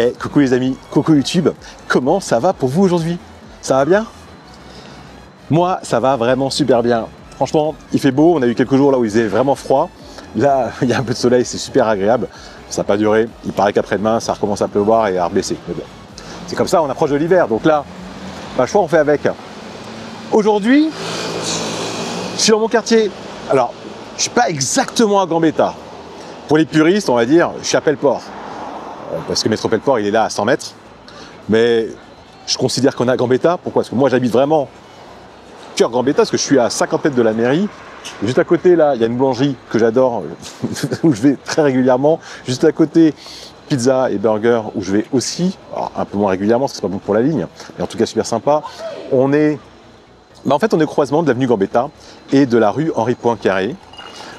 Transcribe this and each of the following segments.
Et coucou les amis, coucou YouTube, comment ça va pour vous aujourd'hui? Ça va bien? Moi, ça va vraiment super bien. Franchement, il fait beau, on a eu quelques jours là où il faisait vraiment froid. Là, il y a un peu de soleil, c'est super agréable. Ça n'a pas duré, il paraît qu'après-demain, ça recommence à pleuvoir et à rebaisser. Mais bon, c'est comme ça, on approche de l'hiver, donc là, je crois qu'on fait avec. Aujourd'hui, je suis dans mon quartier. Alors, je ne suis pas exactement à Gambetta. Pour les puristes, on va dire, je suis à Pelleport. Parce que Métro Pelleport, il est là à 100 mètres. Mais je considère qu'on est à Gambetta. Pourquoi? Parce que moi, j'habite vraiment cœur Gambetta, parce que je suis à 50 mètres de la mairie. Juste à côté, là, il y a une boulangerie que j'adore, où je vais très régulièrement. Juste à côté, pizza et burger, où je vais aussi, alors un peu moins régulièrement, parce que c'est pas bon pour la ligne, mais en tout cas super sympa. On est, en fait, on est au croisement de l'avenue Gambetta et de la rue Henri Poincaré.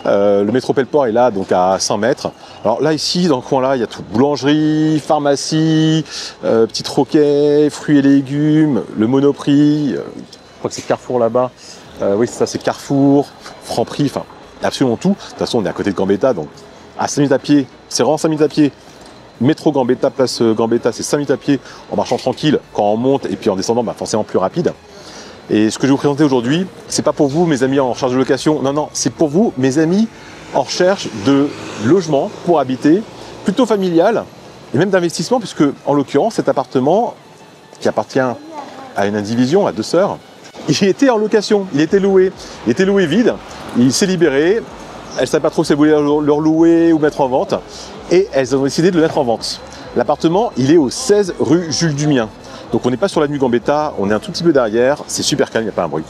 Le métro Pelleport est là, donc à 100 mètres. Alors là, ici, dans le coin là, il y a tout. Boulangerie, pharmacie, petit troquet, fruits et légumes, le Monoprix, je crois que c'est Carrefour là-bas. Oui, c'est ça, c'est Carrefour, Franprix, enfin, absolument tout. De toute façon, on est à côté de Gambetta, donc à 5 minutes à pied, c'est vraiment 5 minutes à pied. Métro Gambetta, place Gambetta, c'est 5 minutes à pied en marchant tranquille. Quand on monte et puis en descendant, forcément plus rapide. Et ce que je vais vous présenter aujourd'hui, c'est pas pour vous, mes amis en recherche de location. Non, non, c'est pour vous, mes amis en recherche de logement pour habiter, plutôt familial et même d'investissement, puisque en l'occurrence, cet appartement qui appartient à une indivision, à deux sœurs, il était en location, il était loué. Il était loué vide, il s'est libéré. Elles ne savaient pas trop si elles voulaient le louer ou mettre en vente. Et elles ont décidé de le mettre en vente. L'appartement, il est au 16 rue Jules Dumien. Donc on n'est pas sur l'avenue Gambetta, on est un tout petit peu derrière, c'est super calme, il n'y a pas un bruit.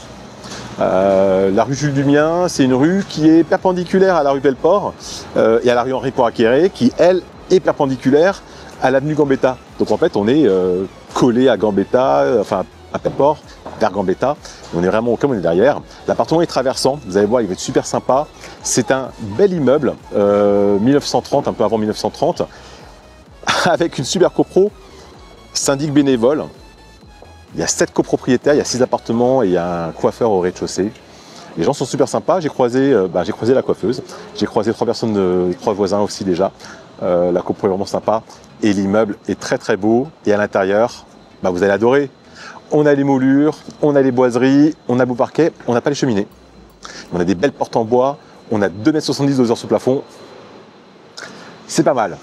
La rue Jules Dumien, c'est une rue qui est perpendiculaire à la rue Pelleport et à la rue Henri Poincaré, qui elle est perpendiculaire à l'avenue Gambetta. Donc en fait on est collé à Gambetta, enfin à Pelleport, vers Gambetta. On est vraiment comme on est derrière. L'appartement est traversant, vous allez voir, il va être super sympa. C'est un bel immeuble, 1930, un peu avant 1930, avec une super copro. Syndic bénévole, il y a 7 copropriétaires, il y a 6 appartements et il y a un coiffeur au rez-de-chaussée. Les gens sont super sympas, j'ai croisé la coiffeuse, j'ai croisé 3 personnes, 3 voisins aussi déjà. La copro est vraiment sympa et l'immeuble est très très beau et à l'intérieur, vous allez adorer. On a les moulures, on a les boiseries, on a beau parquet, on n'a pas les cheminées. On a des belles portes en bois, on a 2,70 m de hauteur sous plafond. C'est pas mal.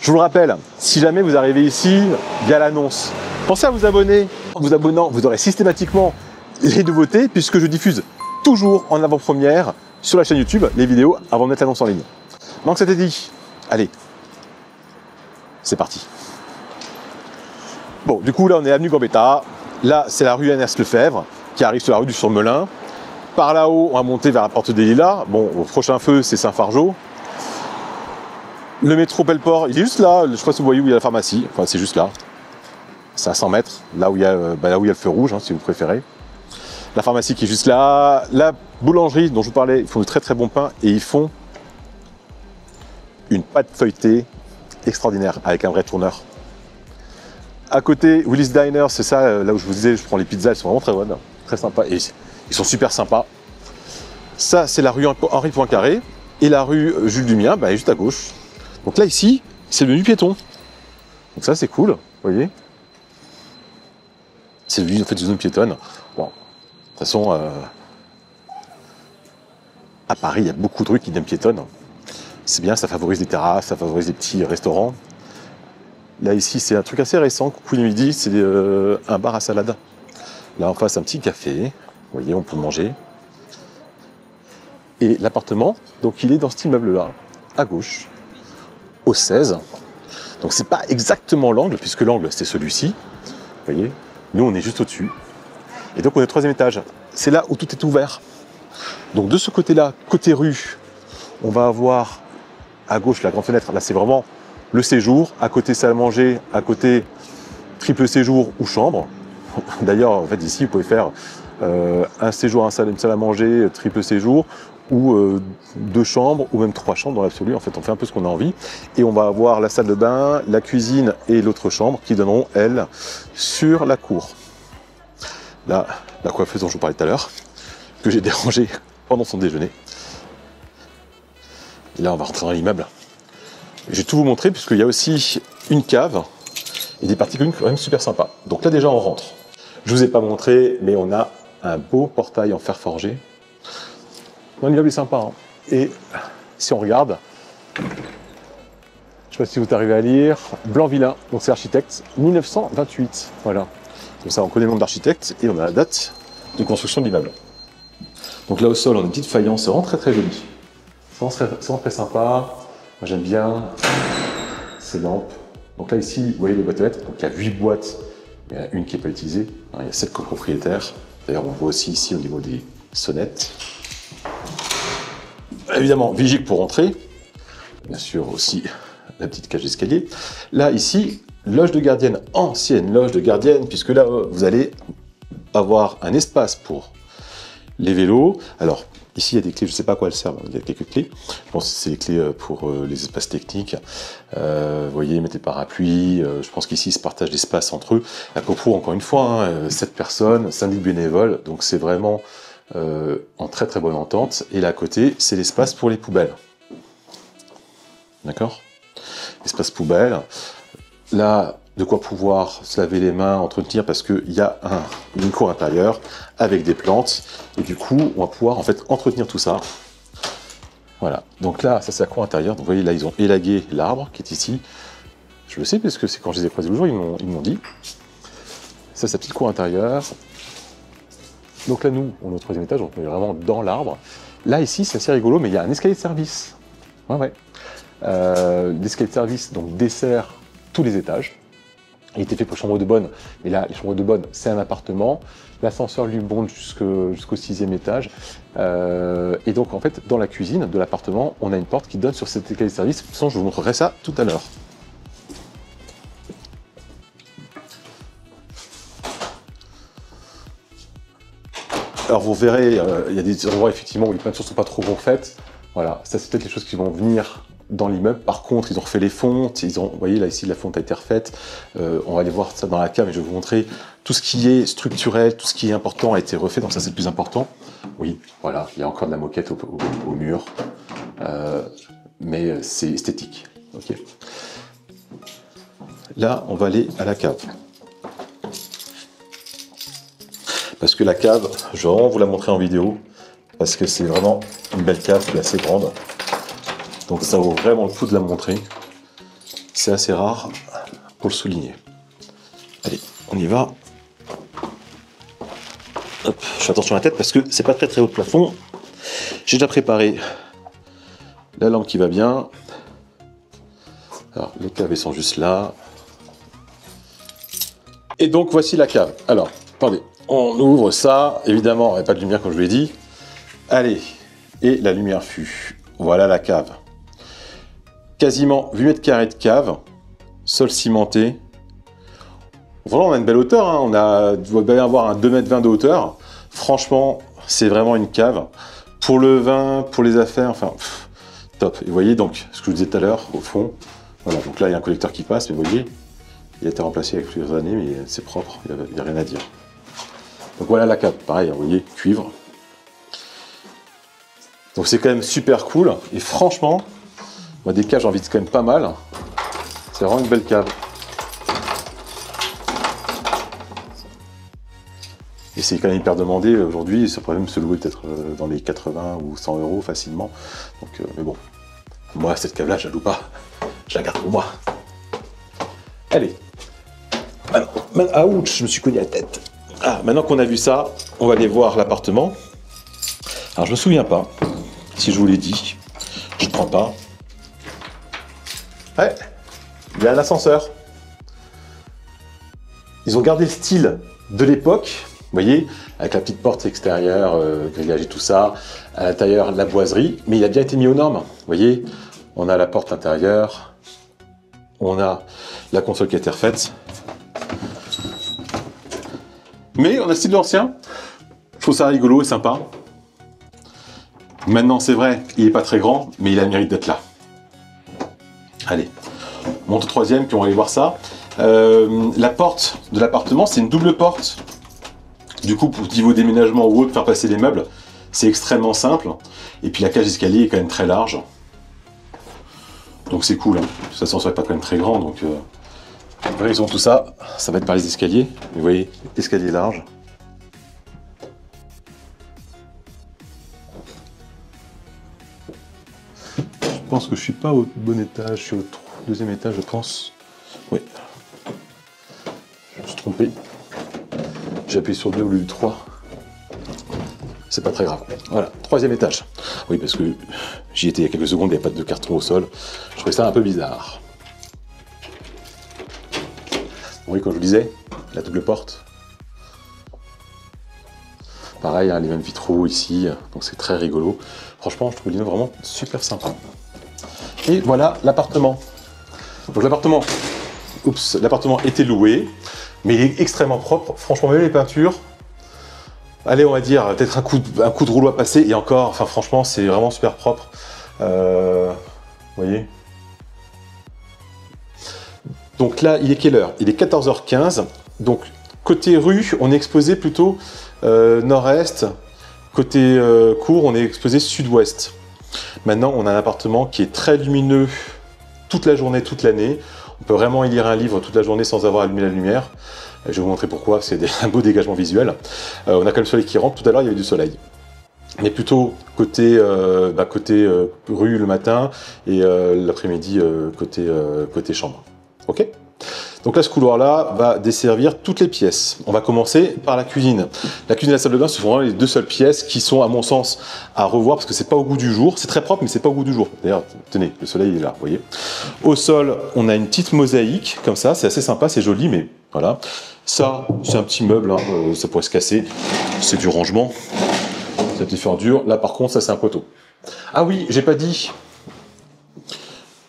Je vous le rappelle, si jamais vous arrivez ici via l'annonce, pensez à vous abonner. En vous abonnant, vous aurez systématiquement les nouveautés puisque je diffuse toujours en avant-première sur la chaîne YouTube les vidéos avant de mettre l'annonce en ligne. Donc c'était dit, allez, c'est parti. Bon, du coup là on est avenue Gambetta, là c'est la rue Ernest Lefebvre qui arrive sur la rue du Surmelin. Par là-haut, on va monter vers la porte des Lilas. Bon, au prochain feu, c'est Saint-Fargeau. Le métro Pelleport, il est juste là, je sais pas si vous voyez où il y a la pharmacie, enfin c'est juste là. C'est à 100 mètres, là où il y a, le feu rouge, si vous préférez. La pharmacie qui est juste là. La boulangerie dont je vous parlais, ils font de très très bon pain et ils font une pâte feuilletée extraordinaire avec un vrai tourneur. À côté, Willis Diner, c'est ça, là où je vous disais, je prends les pizzas, elles sont vraiment très bonnes, très sympas et ils sont super sympas. Ça, c'est la rue Henri Poincaré et la rue Jules Dumien, est juste à gauche. Donc là, ici, c'est le menu piéton. Donc ça, c'est cool, vous voyez. C'est devenu en fait une zone piétonne. Bon, de toute façon, à Paris, il y a beaucoup de rues qui deviennent piétonnes. C'est bien, ça favorise les terrasses, ça favorise les petits restaurants. Là, ici, c'est un truc assez récent. Coucou le midi, c'est un bar à salade. Là, en face, un petit café. Vous voyez, on peut manger. Et l'appartement, donc il est dans cet immeuble-là, à gauche. Au 16. Donc c'est pas exactement l'angle, puisque l'angle c'est celui-ci. Vous voyez, nous on est juste au-dessus. Et donc on est au 3e étage. C'est là où tout est ouvert. Donc de ce côté-là, côté rue, on va avoir à gauche la grande fenêtre. Là c'est vraiment le séjour. À côté salle à manger, à côté triple séjour ou chambre. D'ailleurs, en fait ici vous pouvez faire un séjour, une salle à manger, triple séjour, ou 2 chambres, ou même 3 chambres dans l'absolu. En fait, on fait un peu ce qu'on a envie. Et on va avoir la salle de bain, la cuisine et l'autre chambre qui donneront, elles, sur la cour. Là, la coiffeuse dont je vous parlais tout à l'heure, que j'ai dérangée pendant son déjeuner. Et là, on va rentrer dans l'immeuble. Je vais tout vous montrer, puisqu'il y a aussi une cave et des parties communes quand même super sympas. Donc là déjà on rentre. Je vous ai pas montré, mais on a un beau portail en fer forgé. L'immeuble est sympa, hein. Et si on regarde, je sais pas si vous arrivez à lire, Blanc Villain, donc c'est architecte, 1928, voilà. Donc ça on connaît le nom de l'architecte et on a la date de construction de l'immeuble. Donc là au sol on a une petite faïence, c'est vraiment très joli. C'est vraiment très sympa, moi j'aime bien ces lampes. Donc là ici, vous voyez les boîtes à lettres, donc il y a 8 boîtes, mais il y en a une qui n'est pas utilisée, il y a 7 copropriétaires. D'ailleurs on voit aussi ici au niveau des sonnettes. Évidemment, vigique pour entrer, bien sûr aussi la petite cage d'escalier. Là ici, loge de gardienne, ancienne loge de gardienne, puisque là vous allez avoir un espace pour les vélos. Alors ici il y a des clés, je ne sais pas à quoi elles servent, il y a quelques clés. Je pense que c'est les clés pour les espaces techniques. Vous voyez, mettez parapluie, je pense qu'ici ils se partagent l'espace entre eux. La copro, encore une fois, hein, 7 personnes, syndic bénévole, donc c'est vraiment en très bonne entente. Et là à côté, c'est l'espace pour les poubelles. D'accord? Espace poubelle. Là, de quoi pouvoir se laver les mains, entretenir, parce qu'il y a une cour intérieure avec des plantes, et du coup, on va pouvoir en fait entretenir tout ça. Voilà, donc là, ça c'est la cour intérieure. Donc vous voyez, là, ils ont élagué l'arbre qui est ici. Je le sais, parce que c'est quand je les ai croisés le jour, ils m'ont dit. Ça, c'est la petite cour intérieure. Donc là, nous, on est au 3e étage, donc on est vraiment dans l'arbre. Là, ici, c'est assez rigolo, mais il y a un escalier de service. Ouais. L'escalier de service, donc, dessert tous les étages. Il était fait pour chambre de bonne, mais là, les chambres de bonne, c'est un appartement. L'ascenseur lui monte jusqu'au 6e étage. Et donc, en fait, dans la cuisine de l'appartement, on a une porte qui donne sur cet escalier de service. De toute façon, je vous montrerai ça tout à l'heure. Alors, vous verrez, il y a des endroits, effectivement, où les peintures ne sont pas trop refaites. Voilà, ça, c'est peut-être les choses qui vont venir dans l'immeuble. Par contre, ils ont refait les fontes, vous voyez là ici la fonte a été refaite, on va aller voir ça dans la cave et je vais vous montrer tout ce qui est structurel, tout ce qui est important a été refait, donc ça c'est le plus important. Oui, voilà, il y a encore de la moquette au mur, mais c'est esthétique. Okay. Là, on va aller à la cave. Parce que la cave, je vais vraiment vous la montrer en vidéo, parce que c'est vraiment une belle cave qui est assez grande. Donc ça vaut vraiment le coup de la montrer. C'est assez rare pour le souligner. Allez, on y va. Hop, je fais attention à la tête parce que c'est pas très haut de plafond. J'ai déjà préparé la lampe qui va bien. Alors, les caves sont juste là. Et donc voici la cave. Alors, attendez, on ouvre ça. Évidemment, il n'y a pas de lumière comme je vous l'ai dit. Allez, et la lumière fut. Voilà la cave. Quasiment 8 mètres carrés de cave, sol cimenté. Voilà, on a une belle hauteur, hein. On doit bien avoir un 2,20 m de hauteur. Franchement, c'est vraiment une cave. Pour le vin, pour les affaires, enfin, top. Et vous voyez donc, ce que je vous disais tout à l'heure, au fond, voilà, donc là il y a un collecteur qui passe, mais vous voyez, il a été remplacé avec plusieurs années, mais c'est propre, il n'y a rien à dire. Donc voilà la cave, pareil, vous voyez, cuivre. Donc c'est quand même super cool, et franchement, moi, des caves, j'en vide quand même pas mal. C'est vraiment une belle cave. Et c'est quand même hyper demandé aujourd'hui. Ça pourrait même se louer peut-être dans les 80 ou 100 € facilement. Donc, mais bon, moi, cette cave-là, je la loue pas. Je la garde pour moi. Allez. Ah, ouch, je me suis cogné la tête. Ah, maintenant qu'on a vu ça, on va aller voir l'appartement. Alors, je me souviens pas si je vous l'ai dit. Je ne crois pas. Ouais, il y a un ascenseur. Ils ont gardé le style de l'époque, vous voyez, avec la petite porte extérieure, grillage et tout ça, à l'intérieur la boiserie, mais il a bien été mis aux normes. Vous voyez, on a la porte intérieure, on a la console qui a été refaite. Mais on a le style de l'ancien. Je trouve ça rigolo et sympa. Maintenant, c'est vrai, il n'est pas très grand, mais il a le mérite d'être là. Allez, on monte au 3e, puis on va aller voir ça. La porte de l'appartement, c'est une double porte. Du coup, pour niveau déménagement ou autre, faire passer les meubles, c'est extrêmement simple. Et puis la cage d'escalier est quand même très large. Donc c'est cool. Hein. Ça ne serait pas quand même très grand, donc Vérifions tout ça, ça va être par les escaliers. Vous voyez, escalier large. Je pense que je suis pas au bon étage, je suis au deuxième étage, je pense. Oui. Je me suis trompé. J'ai appuyé sur le 2 au lieu du 3. C'est pas très grave. Voilà, troisième étage. Oui, parce que j'y étais il y a quelques secondes, il n'y a pas de carton au sol. Je trouvais ça un peu bizarre. Oui, comme je vous disais, la double porte. Pareil, hein, les mêmes vitraux ici, donc c'est très rigolo. Franchement, je trouve l'immeuble vraiment super sympa. Et voilà l'appartement. Donc l'appartement, l'appartement était loué, mais il est extrêmement propre. Franchement, même les peintures, allez, on va dire, peut-être un coup de rouleau à passer, et encore, enfin franchement, c'est vraiment super propre. Vous voyez. Donc là, il est quelle heure? Il est 14h15. Donc, côté rue, on est exposé plutôt nord-est. Côté cour, on est exposé sud-ouest. Maintenant, on a un appartement qui est très lumineux toute la journée, toute l'année. On peut vraiment y lire un livre toute la journée sans avoir allumé la lumière. Je vais vous montrer pourquoi, c'est un beau dégagement visuel. On a quand même le soleil qui rentre. Tout à l'heure, il y avait du soleil. Mais plutôt côté rue le matin et l'après-midi côté chambre. Ok? Donc là, ce couloir-là va desservir toutes les pièces. On va commencer par la cuisine. La cuisine et la salle de bain, ce sont vraiment les deux seules pièces qui sont, à mon sens, à revoir parce que c'est pas au goût du jour. C'est très propre, mais c'est pas au goût du jour. D'ailleurs, tenez, le soleil est là, vous voyez. Au sol, on a une petite mosaïque, comme ça. C'est assez sympa, c'est joli, mais voilà. Ça, c'est un petit meuble, hein, ça pourrait se casser. C'est du rangement. C'est une petite fendure. Là, par contre, ça, c'est un poteau. Ah oui, j'ai pas dit.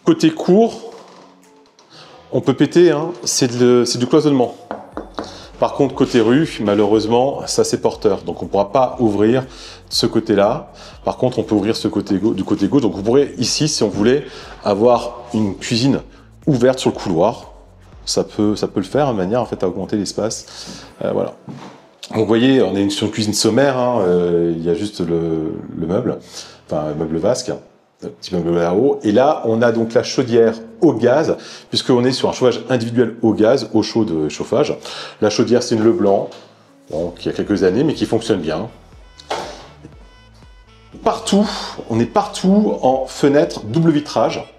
Côté cour, on peut péter, hein, c'est du cloisonnement. Par contre, côté rue, malheureusement, ça c'est porteur. Donc on ne pourra pas ouvrir ce côté-là. Par contre, on peut ouvrir ce côté du côté gauche. Donc vous pourrez ici, si on voulait, avoir une cuisine ouverte sur le couloir. Ça peut le faire de manière en fait, à augmenter l'espace. Voilà. Donc, vous voyez, on est sur une cuisine sommaire. Hein, il y a juste le meuble, enfin un meuble vasque. Un petit meuble là-haut. Et là, on a donc la chaudière au gaz, puisqu'on est sur un chauffage individuel au gaz, au chaud de chauffage. La chaudière, c'est une Leblanc, donc il y a quelques années, mais qui fonctionne bien. Partout, on est partout en fenêtre double vitrage,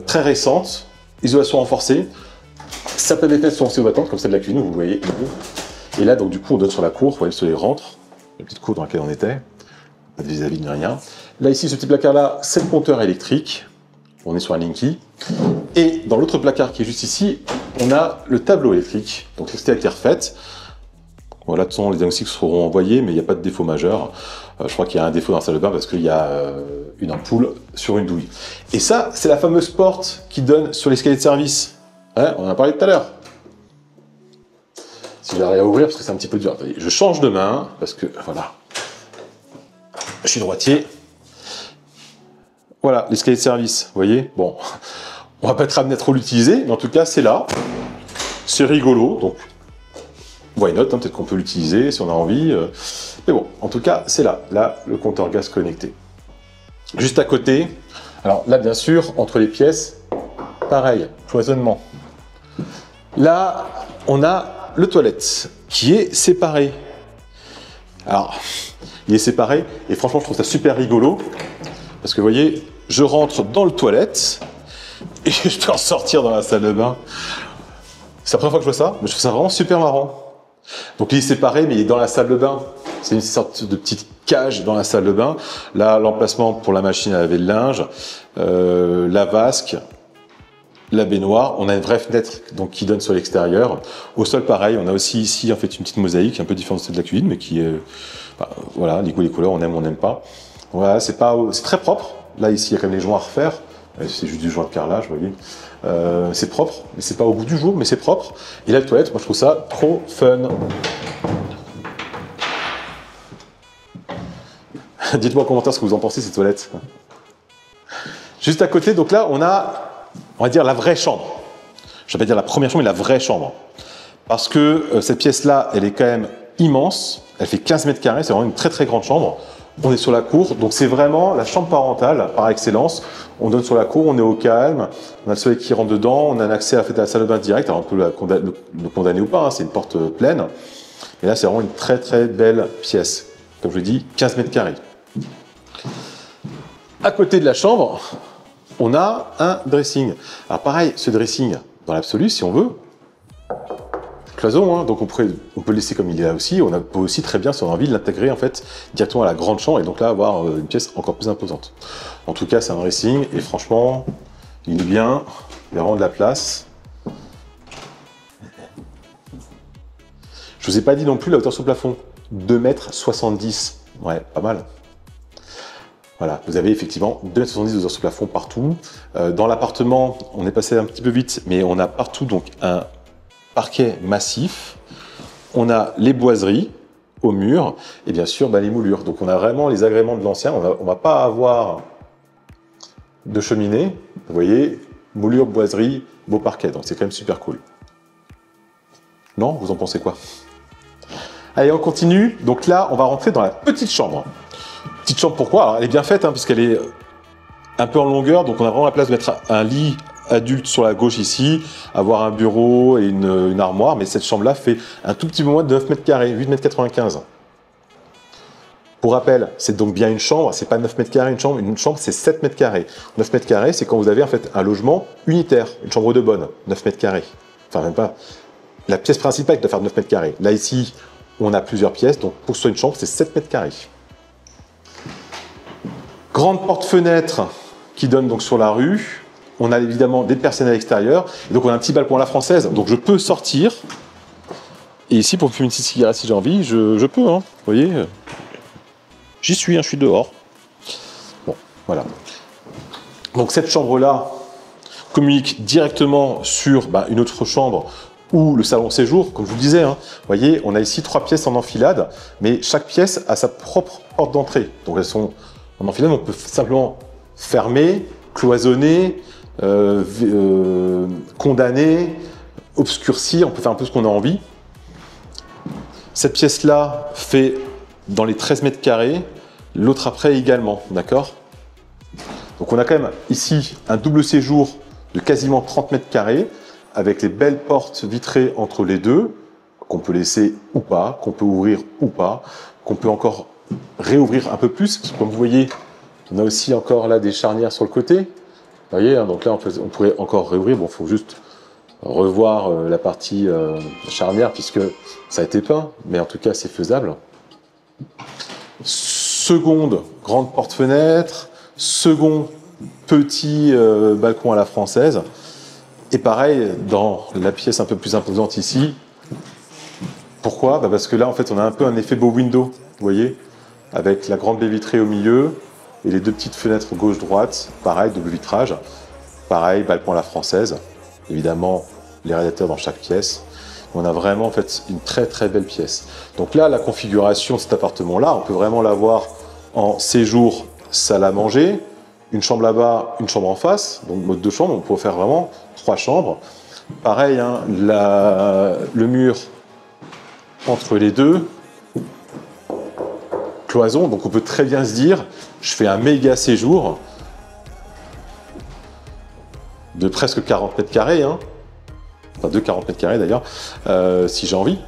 très récente, isolation renforcée. Certaines des fenêtres sont aussi battantes, comme celle de la cuisine, vous voyez. Et là, donc du coup, on donne sur la cour, vous voyez, le soleil rentre, la petite cour dans laquelle on était. Vis-à-vis de rien. Là, ici, ce petit placard-là, c'est le compteur électrique. On est sur un Linky. Et dans l'autre placard qui est juste ici, on a le tableau électrique. Donc, l'électricité a été refaite. Voilà, de toute façon, les diagnostics seront envoyés, mais il n'y a pas de défaut majeur. Je crois qu'il y a un défaut dans la salle de bain parce qu'il y a une ampoule sur une douille. Et ça, c'est la fameuse porte qui donne sur l'escalier de service. Ouais, on en a parlé tout à l'heure. Si j'arrive à ouvrir, parce que c'est un petit peu dur. Attendez, je change de main, parce que, voilà. Je suis droitier. Voilà, l'escalier de service, vous voyez. Bon, on va pas être amené à trop l'utiliser, mais en tout cas, c'est là. C'est rigolo, donc why not, hein, peut-être qu'on peut l'utiliser si on a envie. Mais bon, en tout cas, c'est là. Là, le compteur gaz connecté. Juste à côté, alors là, bien sûr, entre les pièces, pareil, cloisonnement. Là, on a le toilette qui est séparé. Alors, il est séparé et franchement, je trouve ça super rigolo parce que vous voyez, je rentre dans le toilette et je peux en sortir dans la salle de bain. C'est la première fois que je vois ça, mais je trouve ça vraiment super marrant. Donc, il est séparé, mais il est dans la salle de bain. C'est une sorte de petite cage dans la salle de bain. Là, l'emplacement pour la machine à laver le linge, la vasque, la baignoire. On a une vraie fenêtre donc, qui donne sur l'extérieur. Au sol, pareil, on a aussi ici en fait une petite mosaïque, un peu différente de celle de la cuisine, mais qui est... voilà, les goûts, les couleurs, on aime, on n'aime pas. Voilà, c'est très propre. Là, ici, il y a quand même les joints à refaire. C'est juste du joint de carrelage, vous voyez. C'est propre, mais c'est pas au goût du jour, mais c'est propre. Et là, la toilette, moi, je trouve ça trop fun. Dites-moi en commentaire ce que vous en pensez, ces toilettes. Juste à côté, donc là, on va dire la vraie chambre. Je vais pas dire la première chambre, mais la vraie chambre. Parce que cette pièce-là, elle est quand même immense. Elle fait 15 mètres carrés, c'est vraiment une très très grande chambre. On est sur la cour, donc c'est vraiment la chambre parentale par excellence. On donne sur la cour, on est au calme, on a le soleil qui rentre dedans, on a un accès à la salle de bain direct. Alors on peut le condamner ou pas, hein, c'est une porte pleine. Et là, c'est vraiment une très très belle pièce. Comme je vous dis, 15 mètres carrés. À côté de la chambre, on a un dressing. Alors pareil, ce dressing, dans l'absolu, si on veut, cloison, hein, donc on peut le laisser comme il est là aussi. On peut aussi très bien, si on a envie, l'intégrer en fait directement à la grande chambre et donc là avoir une pièce encore plus imposante. En tout cas, c'est un dressing et franchement, il est bien, il y a vraiment de la place. Je vous ai pas dit non plus la hauteur sur le plafond, 2,70 m. Ouais, pas mal. Voilà, vous avez effectivement 2,70 m de hauteur sur le plafond partout. Dans l'appartement, on est passé un petit peu vite, mais on a partout donc un parquet massif, on a les boiseries au mur et bien sûr les moulures. Donc on a vraiment les agréments de l'ancien, on va pas avoir de cheminée, vous voyez, moulure, boiserie, beau parquet, donc c'est quand même super cool. Non, vous en pensez quoi? Allez, on continue. Donc là, on va rentrer dans la petite chambre. Petite chambre, pourquoi? Alors, elle est bien faite, hein, puisqu'elle est un peu en longueur, donc on a vraiment la place de mettre un lit adulte sur la gauche ici, avoir un bureau et une armoire, mais cette chambre-là fait un tout petit peu moins de 9 mètres carrés, 8,95 m. Pour rappel, c'est donc bien une chambre, c'est pas 9 mètres carrés une chambre c'est 7 mètres carrés. 9 mètres carrés, c'est quand vous avez en fait un logement unitaire, une chambre de bonne, 9 mètres carrés. Enfin, même pas. La pièce principale qui doit faire 9 mètres carrés. Là, ici, on a plusieurs pièces, donc pour soit une chambre, c'est 7 mètres carrés. Grande porte-fenêtre qui donne donc sur la rue. On a évidemment des personnes à l'extérieur. Donc on a un petit balcon à la française. Donc je peux sortir. Et ici, pour fumer une petite cigarette si j'ai envie, je peux. Hein. Vous voyez, j'y suis, hein, je suis dehors. Bon, voilà. Donc cette chambre-là communique directement sur une autre chambre ou le salon séjour, comme je vous le disais. Hein. Vous voyez, on a ici 3 pièces en enfilade, mais chaque pièce a sa propre porte d'entrée. Donc elles sont en enfilade, on peut simplement fermer, cloisonner, condamner, obscurcir, on peut faire un peu ce qu'on a envie. Cette pièce-là fait dans les 13 mètres carrés, l'autre après également, d'accord? Donc on a quand même ici un double séjour de quasiment 30 mètres carrés, avec les belles portes vitrées entre les deux, qu'on peut laisser ou pas, qu'on peut ouvrir ou pas, qu'on peut encore réouvrir un peu plus, parce que comme vous voyez, on a aussi encore là des charnières sur le côté. Vous voyez, hein, donc là on pourrait encore réouvrir. Bon, il faut juste revoir la partie charnière puisque ça a été peint, mais en tout cas c'est faisable. Seconde grande porte-fenêtre, second petit balcon à la française. Et pareil dans la pièce un peu plus imposante ici. Pourquoi? Parce que là en fait on a un peu un effet beau window, vous voyez, avec la grande baie vitrée au milieu. Et les deux petites fenêtres gauche-droite, pareil, double vitrage. Pareil, balcon à la française. Évidemment, les radiateurs dans chaque pièce. On a vraiment en fait une très très belle pièce. Donc là, la configuration de cet appartement-là, on peut vraiment l'avoir en séjour, salle à manger, une chambre là-bas, une chambre en face, donc mode de chambre. On peut faire vraiment 3 chambres. Pareil, hein, le mur entre les deux. Cloison, donc on peut très bien se dire, je fais un méga séjour de presque 40 mètres carrés, hein, enfin de 40 mètres carrés d'ailleurs, si j'ai envie,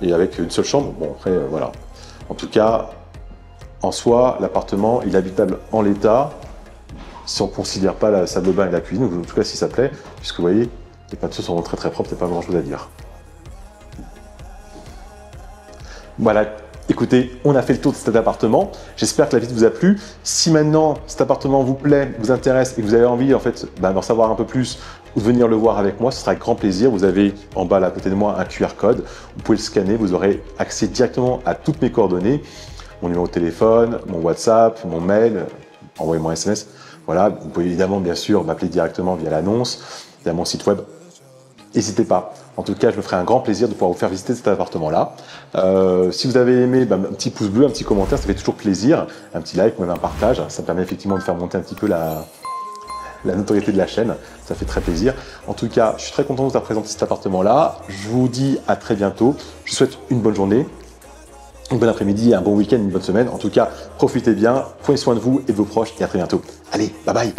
et avec une seule chambre. Bon, après, voilà. En tout cas, en soi, l'appartement, il est habitable en l'état, si on ne considère pas la salle de bain et la cuisine, ou en tout cas si ça plaît, puisque vous voyez, les peintures sont très très propres, il n'y a pas grand chose à dire. Voilà. Écoutez, on a fait le tour de cet appartement. J'espère que la visite vous a plu. Si maintenant cet appartement vous plaît, vous intéresse et que vous avez envie en fait d'en savoir un peu plus ou de venir le voir avec moi, ce sera avec grand plaisir. Vous avez en bas là à côté de moi un QR code. Vous pouvez le scanner, vous aurez accès directement à toutes mes coordonnées, mon numéro de téléphone, mon WhatsApp, mon mail, envoyez-moi un SMS. Voilà, vous pouvez évidemment bien sûr m'appeler directement via l'annonce, via mon site web. N'hésitez pas. En tout cas, je me ferai un grand plaisir de pouvoir vous faire visiter cet appartement-là. Si vous avez aimé, un petit pouce bleu, un petit commentaire, ça fait toujours plaisir. Un petit like, même un partage. Ça permet effectivement de faire monter un petit peu la notoriété de la chaîne. Ça fait très plaisir. En tout cas, je suis très content de vous avoir présenté cet appartement-là. Je vous dis à très bientôt. Je vous souhaite une bonne journée un bon après-midi, un bon week-end, une bonne semaine. En tout cas, profitez bien, prenez soin de vous et de vos proches et à très bientôt. Allez, bye bye.